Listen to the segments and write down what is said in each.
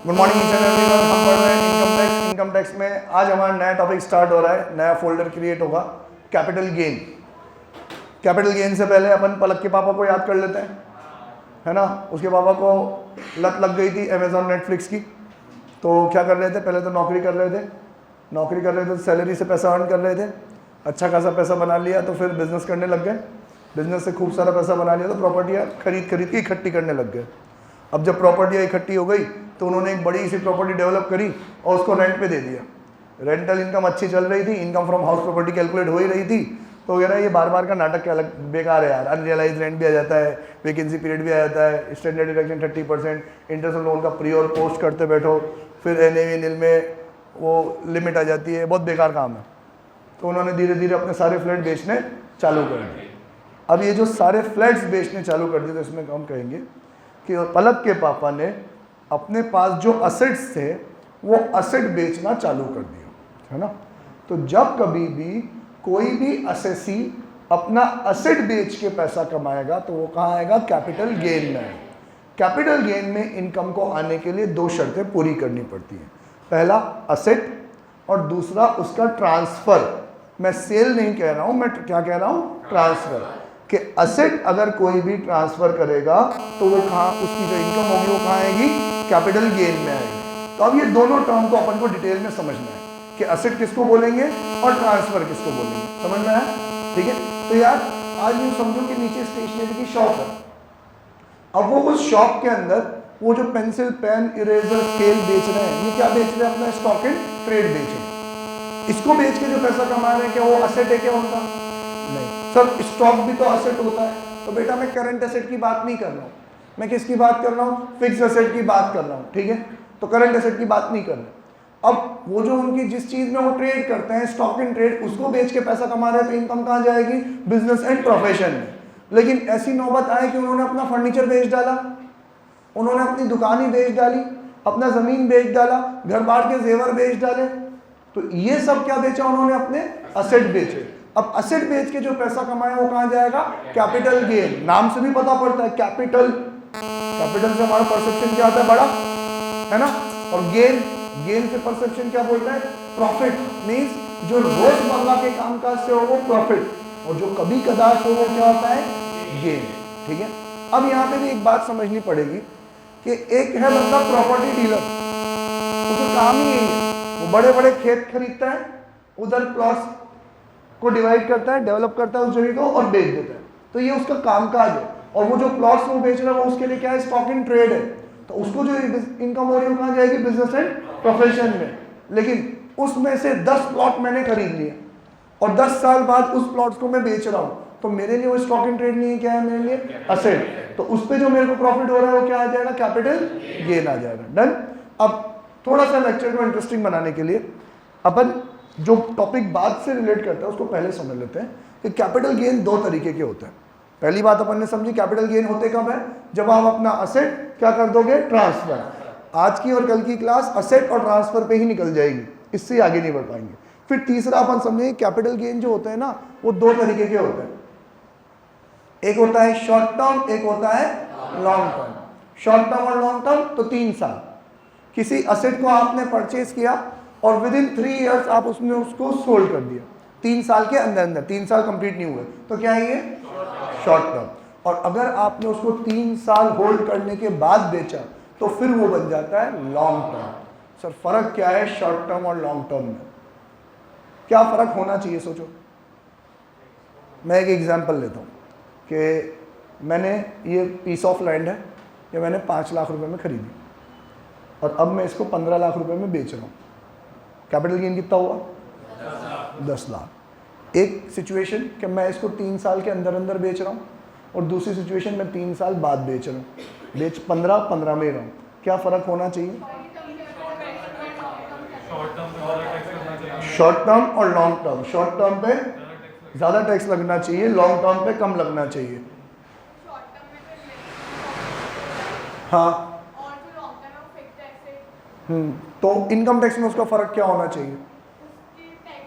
Good morning each and everyone. हम पढ़ रहे हैं इनकम टैक्स। इनकम टैक्स में आज हमारा नया टॉपिक स्टार्ट हो रहा है, नया फोल्डर क्रिएट होगा, कैपिटल गेन। कैपिटल गेन से पहले अपन पलक के पापा को याद कर लेते हैं, है ना। उसके पापा को लत लग गई थी अमेजॉन नेटफ्लिक्स की, तो क्या कर रहे थे, पहले तो नौकरी कर रहे थे, तो सैलरी से पैसा अर्न कर रहे थे, अच्छा खासा पैसा बना लिया, तो फिर बिजनेस करने लग गए। बिजनेस से खूब सारा पैसा बना लिया तो प्रॉपर्टियाँ खरीद के इकट्ठी करने लग गए। अब जब प्रॉपर्टियाँ इकट्ठी हो गई तो उन्होंने एक बड़ी सी प्रॉपर्टी डेवलप करी और उसको रेंट पे दे दिया। रेंटल इनकम अच्छी चल रही थी, income from house property calculate हो ही रही थी, तो कह रहा है ये बार बार का नाटक क्या बेकार है यार। अनरियलाइज रेंट भी आ जाता है, वैकेंसी पीरियड भी आ जाता है, स्टैंडर्ड डिडक्शन 30%, इंटरेस्ट लोन का प्री और पोस्ट करते बैठो, फिर NAV नील में वो लिमिट आ जाती है, बहुत बेकार काम है। तो उन्होंने धीरे धीरे अपने सारे फ्लैट बेचने चालू कर दिए। अब ये जो सारे फ्लैट्स बेचने चालू कर दिए, तो इसमें हम कहेंगे कि पलक के पापा ने अपने पास जो असेट्स थे वो असेट बेचना चालू कर दिया, है ना। तो जब कभी भी कोई भी असेसी अपना असेट बेच के पैसा कमाएगा तो वो कहाँ आएगा, कैपिटल गेन में आएगा। कैपिटल गेन में इनकम को आने के लिए दो शर्तें पूरी करनी पड़ती हैं। पहला असेट और दूसरा उसका ट्रांसफर। मैं सेल नहीं कह रहा हूँ, मैं क्या कह रहा हूँ, ट्रांसफर। कि असेट अगर कोई भी ट्रांसफर करेगा तो वो कहाँ, उसकी जो इनकम होगी वो कहाँ आएगी, कैपिटल गेन में आएगी। तो अब ये दोनों टर्म को अपन को डिटेल में समझना है कि असेट किसको बोलेंगे और ट्रांसफर किसको बोलेंगे, समझ में आया, ठीक है। तो यार आज यूँ समझो कि नीचे स्टेशनरी की शॉप है। अब वो उस शॉप के अंदर वो जो पेंसिल, पेन, इरेजर, स्केल बेच रहे हैं, ये क्या बेच रहे हैं, अपना स्टॉक एंड ट्रेड बेच रहे हैं। इसको बेच के जो पैसा कमा रहे हैं, क्या वो असेट है क्या उनका? नहीं सर, स्टॉक भी तो असेट होता है। तो बेटा मैं करंट असेट की बात नहीं कर रहा हूँ, मैं किसकी बात कर रहा हूँ, फिक्स असेट की बात कर रहा हूँ, ठीक है। तो करंट असेट की बात नहीं कर रहे। अब वो जो उनकी जिस चीज में वो ट्रेड करते हैं, स्टॉक एंड ट्रेड, उसको बेच के पैसा कमा रहे हैं, तो इनकम कहाँ जाएगी, बिजनेस एंड प्रोफेशन में। लेकिन ऐसी नौबत आई कि उन्होंने अपना फर्नीचर बेच डाला, उन्होंने अपनी दुकान ही बेच डाली, अपना जमीन बेच डाला, घर बार के जेवर बेच डाले। तो ये सब क्या बेचा उन्होंने, अपने असेट बेचे। अब असेट बेच के जो पैसा कमाया वो कहाँ जाएगा, कैपिटल गेन। नाम से भी पता पड़ता है कैपिटल, कैपिटल से हमारा परसेप्शन क्या आता है, बड़ा, है ना। और गेन, गेन से परसेप्शन क्या बोलता है, प्रॉफिट। मींस जो रोजमर्रा के कामकाज से हो वो प्रॉफिट, और जो कभी कदाच हो वो क्या होता है, गेन, ठीक है। अब यहाँ पे भी एक बात समझनी पड़ेगी कि एक है बंदा प्रॉपर्टी डीलर, उसका काम ही यही है, वो बड़े बड़े खेत खरीदता है, उधर प्लॉट्स को डिवाइड करता है, डेवलप करता है उस जगह को और बेच देता है। तो ये उसका कामकाज है। और वो जो प्लॉट्स वो बेच रहा है वो उसके लिए क्या है, स्टॉक इन ट्रेड है। तो उसको जो इनकम हो रही है वो कहाँ जाएगी, बिजनेस एंड प्रोफेशन में। लेकिन उसमें से 10 प्लॉट मैंने खरीद लिए और 10 साल बाद उस प्लॉट्स को मैं बेच रहा हूँ, तो मेरे लिए वो स्टॉक इन ट्रेड नहीं है, क्या है मेरे लिए, असेट। तो उस पर जो मेरे को प्रॉफिट हो रहा है वो क्या आ जाएगा, कैपिटल गेन आ जाएगा। डन। अब थोड़ा सा लेक्चर को इंटरेस्टिंग बनाने के लिए अपन जो टॉपिक बाद से रिलेट करता है उसको पहले समझ लेते हैं कि कैपिटल गेन दो तरीके के होते हैं। पहली बात अपन ने समझी, कैपिटल गेन होते कब है, जब आप अपना असेट क्या कर दोगे, ट्रांसफर। आज की और कल की क्लास असेट और ट्रांसफर पे ही निकल जाएगी, इससे आगे नहीं बढ़ पाएंगे। फिर तीसरा अपन समझेंगे कैपिटल गेन जो होते हैं ना, वो दो तरीके के होते हैं। एक होता है शॉर्ट टर्म, एक होता है लॉन्ग टर्म। शॉर्ट टर्म और लॉन्ग टर्म तो 3 साल। किसी असेट को आपने परचेज किया और विद इन 3 इयर्स आप उसने उसको सोल्ड कर दिया, 3 साल के अंदर अंदर, 3 साल कंप्लीट नहीं हुए, तो क्या है ये, शॉर्ट टर्म। और अगर आपने उसको 3 साल होल्ड करने के बाद बेचा तो फिर वो बन जाता है लॉन्ग टर्म। सर फर्क क्या है शॉर्ट टर्म और लॉन्ग टर्म में, क्या फर्क होना चाहिए, सोचो। मैं एक एग्जांपल लेता हूँ कि मैंने ये पीस ऑफ लैंड है, ये मैंने 5 लाख रुपए में खरीदी और अब मैं इसको 15 लाख रुपए में बेच रहा हूँ। कैपिटल गेन कितना हुआ, 10 लाख। एक सिचुएशन कि मैं इसको 3 साल के अंदर अंदर बेच रहा हूँ और दूसरी सिचुएशन में 3 साल बाद बेच रहा हूँ, बेच 15 में ही रहा हूँ। क्या फ़र्क होना चाहिए, शॉर्ट टर्म और लॉन्ग टर्म। शॉर्ट टर्म पे ज़्यादा टैक्स लगना चाहिए, लॉन्ग टर्म पे कम लगना चाहिए। हाँ तो इनकम टैक्स में उसका फ़र्क क्या होना चाहिए।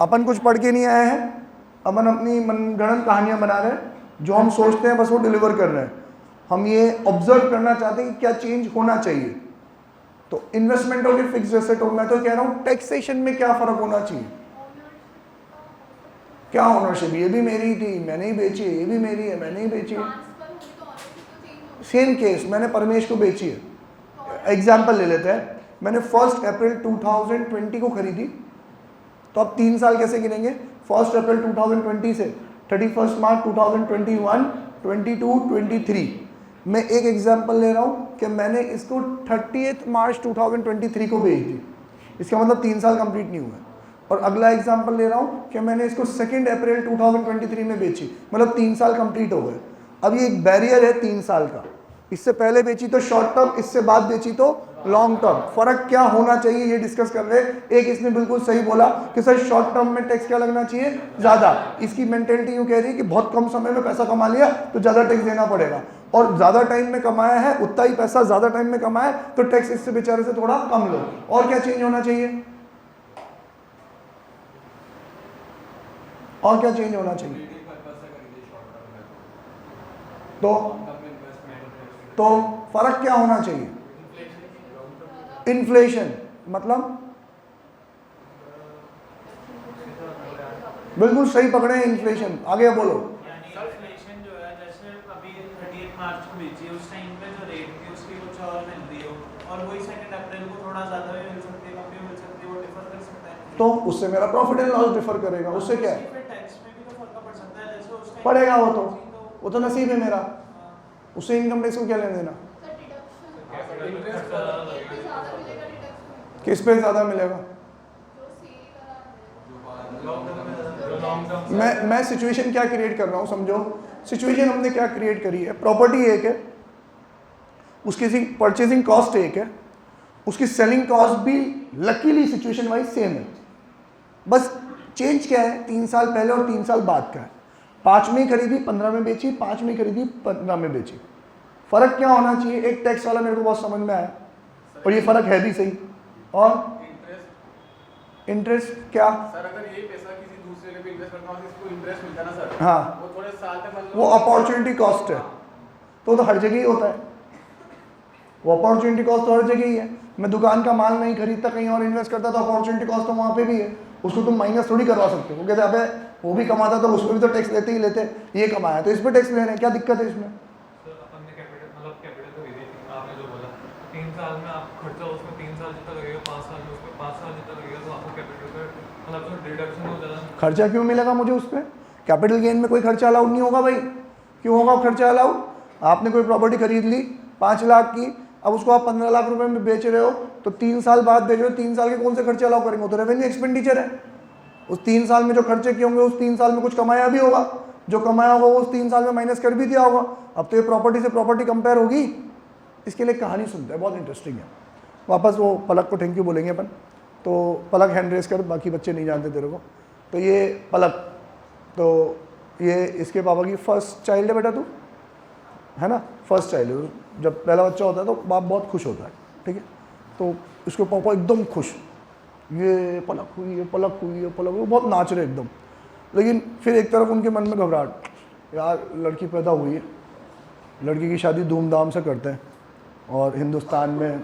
अपन कुछ पढ़ के नहीं आए हैं, अपन अपनी मनगढ़ंत कहानियाँ बना रहे हैं, जो हम सोचते हैं बस वो डिलीवर कर रहे हैं। हम ये ऑब्जर्व करना चाहते हैं कि क्या चेंज होना चाहिए। तो इन्वेस्टमेंट होगी, फिक्स एसेट हो। मैं तो कह रहा हूँ टैक्सेशन में क्या फर्क होना चाहिए? क्या ओनरशिप? ये भी मेरी थी, मैंने ही बेची है, ये भी मेरी है, मैंने ही बेची है। सेम केस, मैंने परमेश को बेची है। एग्जाम्पल ले लेते हैं, मैंने 1 अप्रैल 2020 को खरीदी, तो अब 3 साल कैसे गिनेंगे? 1 अप्रैल 2020 से 31 मार्च 2021, 22, 23। मैं एक एग्जाम्पल ले रहा हूँ कि मैंने इसको 30 मार्च 2023 को बेच दी, इसका मतलब 3 साल कंप्लीट नहीं हुआ। और अगला एग्जाम्पल ले रहा हूँ कि मैंने इसको 2 अप्रैल 2023 में बेची, मतलब 3 साल कंप्लीट हो गए। अब ये एक बैरियर है 3 साल का, इससे पहले बेची तो शॉर्ट टर्म, इससे बाद बेची तो लॉन्ग टर्म। फर्क क्या होना चाहिए ये डिस्कस कर रहे हैं। एक इसने बिल्कुल सही बोला कि सर शॉर्ट टर्म में टैक्स क्या लगना चाहिए? ज़्यादा। इसकी मेंटेलिटी यूँ कह रही है कि बहुत कम समय में पैसा कमा लिया तो ज़्यादा टैक्स देना पड़ेगा, और ज़्यादा टाइम में कमाया है उतना ही पैसा ज़्यादा टाइम में कमाया है तो टैक्स इससे बेचारे से थोड़ा कम लो। और क्या चेंज होना चाहिए? और क्या चेंज होना चाहिए? तो फर्क क्या होना चाहिए? इन्फ्लेशन मतलब बिल्कुल सही पकड़े हैं, इन्फ्लेशन। आगे बोलो। इन्फ्लेशन जो है, जैसे अभी 30 मार्च को बेची है, उस टाइम पे जो रेट थी उसकी कुछ और मिल रही हो, और वही 2 अप्रैल को थोड़ा ज़्यादा भी मिल सकती है, कम भी मिल सकती है, वो डिफर कर सकता है। तो उससे मेरा प्रॉफिट एंड लॉस डिफर करेगा, उससे क्या है? टैक्स में भी तो फर्क पड़ सकता है, जैसे उस टाइम पड़ेगा, वो तो नसीब है मेरा, उससे इनकम टैक्स को क्या लेना देना? किस पे ज़्यादा मिलेगा? मैं सिचुएशन क्या क्रिएट कर रहा हूँ समझो। सिचुएशन हमने क्या क्रिएट करी है? प्रॉपर्टी एक है, उसकी परचेजिंग कॉस्ट एक है, उसकी सेलिंग कॉस्ट भी लकीली सिचुएशन वाइज सेम है। बस चेंज क्या है? 3 साल पहले और 3 साल बाद का है। 5 में खरीदी 15 में बेची, 5 में खरीदी 15 में बेची। फ़र्क क्या होना चाहिए? एक टैक्स वाला मेरे को बहुत समझ में आया, और ये फ़र्क है भी सही। और इंटरेस्ट क्या? सर अगर यही पैसा किसी दूसरे के पे इन्वेस्ट करता हूं इसको इंटरेस्ट मिलता है ना सर, हाँ, वो थोड़े साल में मतलब वो अपॉर्चुनिटी कॉस्ट है, तो हर जगह ही होता है। वो अपॉर्चुनिटी कॉस्ट तो हर जगह ही है। मैं दुकान का माल नहीं खरीदता, कहीं और इन्वेस्ट करता तो अपॉर्चुनिटी कॉस्ट तो वहाँ पे भी है, उसको तुम माइनस थोड़ी करवा सकते हो। वो कहते अबे वो भी कमाता तो उस पर भी तो टैक्स लेते ही लेते, ये कमाया तो इस पर टैक्स ले रहे हैं, क्या दिक्कत है इसमें? आपने जो बोला 3 साल में आप खर्चा उसमें 3 साल जितना लगेगा, 5 साल में उसमें 5 साल जितना लगेगा, तो आपको कैपिटल का मतलब जो डिडक्शन हो जाएगा। खर्चा क्यों मिलेगा मुझे उस पर? कैपिटल गेन में कोई खर्चा अलाउड नहीं होगा भाई। क्यों होगा खर्चा अलाउड? आपने कोई प्रॉपर्टी खरीद ली 5 लाख की, अब उसको आप 15 लाख रुपए में बेच रहे हो, तो 3 साल बाद बेच रहे हो, 3 साल के कौन से खर्चे अलाउ करेंगे? तो रेवेन्यू एक्सपेंडिचर है। उस 3 साल में जो खर्चे किए होंगे उस 3 साल में कुछ कमाया भी होगा, जो कमाया होगा वो उस 3 साल में माइनस कर भी दिया होगा। अब तो ये प्रॉपर्टी से प्रॉपर्टी कंपेयर होगी। इसके लिए कहानी सुनते हैं, बहुत इंटरेस्टिंग है। वापस वो पलक को थैंक यू बोलेंगे अपन। तो पलक हैंड रेस कर, बाकी बच्चे नहीं जानते तेरे को। तो ये पलक, तो ये इसके पापा की फर्स्ट चाइल्ड है बेटा, तू है ना? फर्स्ट चाइल्ड है। जब पहला बच्चा होता है तो बाप बहुत खुश होता है, ठीक है? तो इसके पापा एकदम खुश, ये पलक हुई, ये पलक हुई, ये पलक हुई, बहुत नाच रहे एकदम। लेकिन फिर एक तरफ उनके मन में घबराहट, यार लड़की पैदा हुई है, लड़की की शादी धूमधाम से करते हैं, और हिंदुस्तान में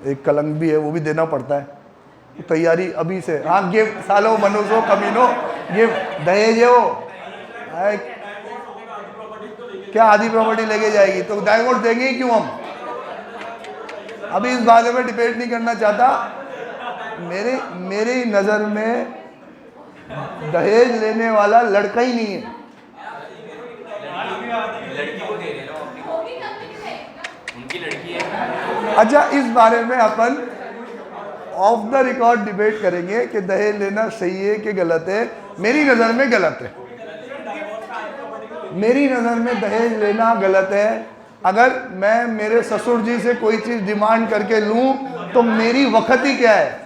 एक कलंक भी है, वो भी देना पड़ता है। तो तैयारी अभी से, हाँ गिफ्ट सालो मनुष्यो कमीनो, गिफ्ट दहेज है वो। क्या आधी प्रॉपर्टी लेके जाएगी? तो डाइवोर्स देंगे ही क्यों हम? अभी इस बारे में डिबेट नहीं करना चाहता। मेरी नज़र में दहेज लेने वाला लड़का ही नहीं है। लड़की को दे रहे हो, उनकी लड़की है। अच्छा, इस बारे में अपन ऑफ द रिकॉर्ड डिबेट करेंगे कि दहेज लेना सही है कि गलत है। मेरी नज़र में गलत है। मेरी नज़र में दहेज लेना गलत है। अगर मैं मेरे ससुर जी से कोई चीज़ डिमांड करके लूँ तो मेरी वक्त ही क्या है?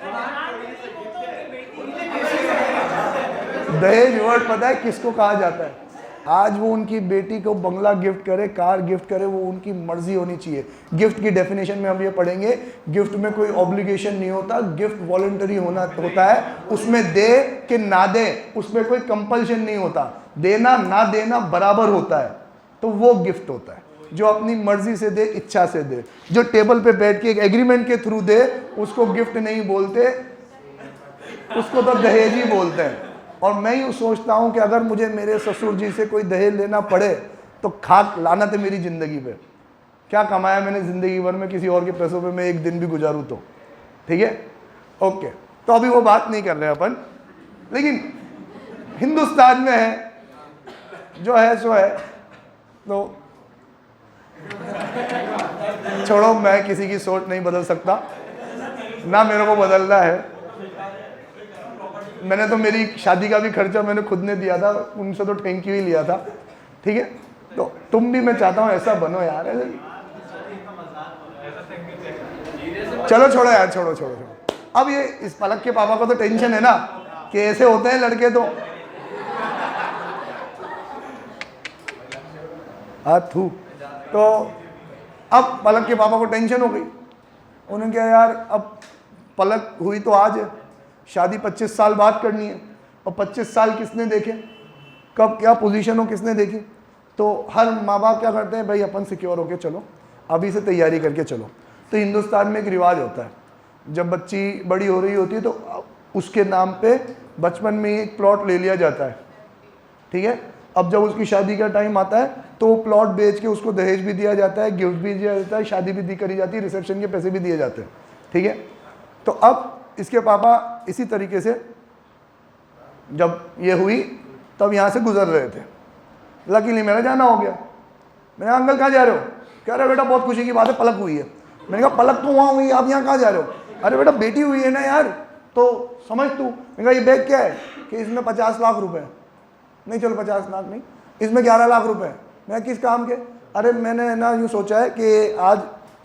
दहेज वर्ड पता है किसको कहा जाता है? आज वो उनकी बेटी को बंगला गिफ्ट करे, कार गिफ्ट करे, वो उनकी मर्जी होनी चाहिए। गिफ्ट की डेफिनेशन में हम ये पढ़ेंगे, गिफ्ट में कोई ऑब्लिगेशन नहीं होता, गिफ्ट वॉलंटरी होता है। उसमें दे कि ना दे उसमें कोई कंपल्शन नहीं होता, देना ना देना बराबर होता है, तो वो गिफ्ट होता है। जो अपनी मर्जी से दे, इच्छा से दे, जो टेबल पे बैठ के एक एग्रीमेंट के थ्रू दे, उसको गिफ्ट नहीं बोलते, उसको तो दहेज ही बोलते हैं। और मैं यूँ सोचता हूँ कि अगर मुझे मेरे ससुर जी से कोई दहेज लेना पड़े तो खाक लानत है मेरी ज़िंदगी पे। क्या कमाया मैंने ज़िंदगी भर में, किसी और के पैसों पे मैं एक दिन भी गुजारूँ तो, ठीक है, ओके। तो अभी वो बात नहीं कर रहे अपन, लेकिन हिंदुस्तान में है जो है सो है। तो छोड़ो, मैं किसी की सोच नहीं बदल सकता, ना मेरे को बदलना है। मैंने तो मेरी शादी का भी खर्चा मैंने खुद ने दिया था, उनसे तो थैंक यू ही लिया था, ठीक है। तो तुम भी, मैं चाहता हूँ ऐसा बनो यार। चलो छोड़ो यार, छोड़ो छोड़ो छोड़ो। अब ये इस पलक के पापा को तो टेंशन है ना कि ऐसे होते हैं लड़के तो थू। तो अब पलक के पापा को टेंशन हो गई। उन्होंने कहा यार अब पलक हुई तो आज है, शादी 25 साल बाद करनी है, और 25 साल किसने देखे, कब क्या पोजीशन हो किसने देखी। तो हर माँ बाप क्या करते हैं, भाई अपन सिक्योर होके चलो, अभी से तैयारी करके चलो। तो हिंदुस्तान में एक रिवाज होता है, जब बच्ची बड़ी हो रही होती है तो उसके नाम पे बचपन में ही एक प्लॉट ले लिया जाता है, ठीक है। अब जब उसकी शादी का टाइम आता है तो वो प्लॉट बेच के उसको दहेज भी दिया जाता है, गिफ्ट भी दिया जाता है, शादी भी दी करी जाती है, रिसेप्शन के पैसे भी दिए जाते हैं, ठीक है। तो अब इसके पापा इसी तरीके से जब ये हुई तब यहाँ से गुजर रहे थे। लकीली मेरा जाना हो गया। मैंने कहा अंकल कहाँ जा रहे हो? कह रहे बेटा बहुत खुशी की बात है, पलक हुई है। मैंने कहा पलक तो वहाँ हुई, आप यहाँ कहाँ जा रहे हो? अरे बेटा बेटी हुई है ना यार, तो समझ तू। मैंने कहा ये बैग क्या है? कि इसमें 50 लाख रुपए। नहीं चलो 50 लाख नहीं, इसमें 11 लाख रुपए। मैं किस काम के? अरे मैंने ना यूँ सोचा है कि आज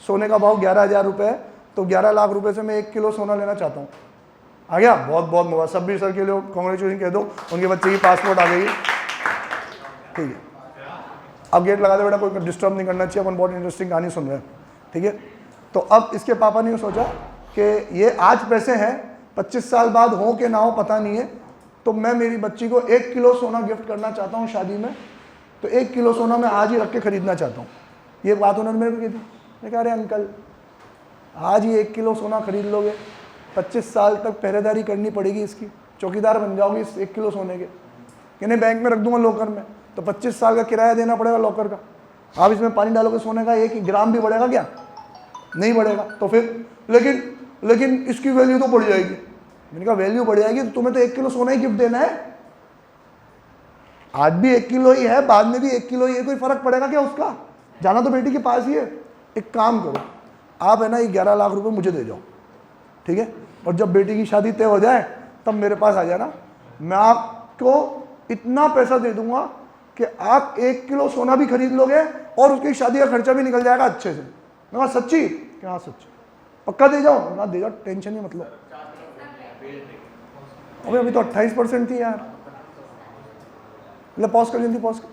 सोने का भाव 11,000 रुपये है, तो 11 लाख रुपए से मैं 1 किलो सोना लेना चाहता हूँ। आ गया? बहुत बहुत मुबारक। सब्बीर सर के लिए कॉन्ग्रेचुलेशन कह दो, उनके बच्चे की पासपोर्ट आ गई है, ठीक है। अब गेट लगा दो बेटा, कोई डिस्टर्ब नहीं करना चाहिए, अपन बहुत इंटरेस्टिंग कहानी सुन रहे हैं, ठीक है। तो अब इसके पापा ने सोचा कि ये आज पैसे हैं, 25 साल बाद हो कि ना हो पता नहीं है, तो मैं मेरी बच्ची को 1 किलो सोना गिफ्ट करना चाहता हूँ शादी में। तो 1 किलो सोना मैं आज ही रख के खरीदना चाहता हूँ। ये बात उन्होंने मेरे को की थी। मैं कहा अरे अंकल आज ही 1 किलो सोना खरीद लोगे, 25 साल तक पहरेदारी करनी पड़ेगी इसकी, चौकीदार बन जाओगी इस 1 किलो सोने के। कि नहीं बैंक में रख दूंगा लॉकर में, तो 25 साल का किराया देना पड़ेगा लॉकर का। आप इसमें पानी डालोगे सोने का, 1 ग्राम भी बढ़ेगा क्या? नहीं बढ़ेगा। तो फिर लेकिन इसकी वैल्यू तो बढ़ जाएगी। मैंने कहा वैल्यू बढ़ जाएगी तो तुम्हें तो 1 किलो सोना ही गिफ्ट देना है। आज भी 1 किलो ही है, बाद में भी 1 किलो ही है, कोई फर्क पड़ेगा क्या उसका? जाना तो बेटी के पास ही है। एक काम करो, आप है ना ये 11 लाख रुपए मुझे दे जाओ, ठीक है। और जब बेटी की शादी तय हो जाए तब मेरे पास आ जाना, मैं आपको इतना पैसा दे दूंगा कि आप 1 किलो सोना भी खरीद लोगे और उसकी शादी का खर्चा भी निकल जाएगा अच्छे से। मैं कहा सच्ची? क्या हाँ सच्ची। पक्का दे जाओ ना? दे जाओ, टेंशन ही मतलब। अभी तो 28% थी यार। पॉज कर, जल्दी पॉज कर।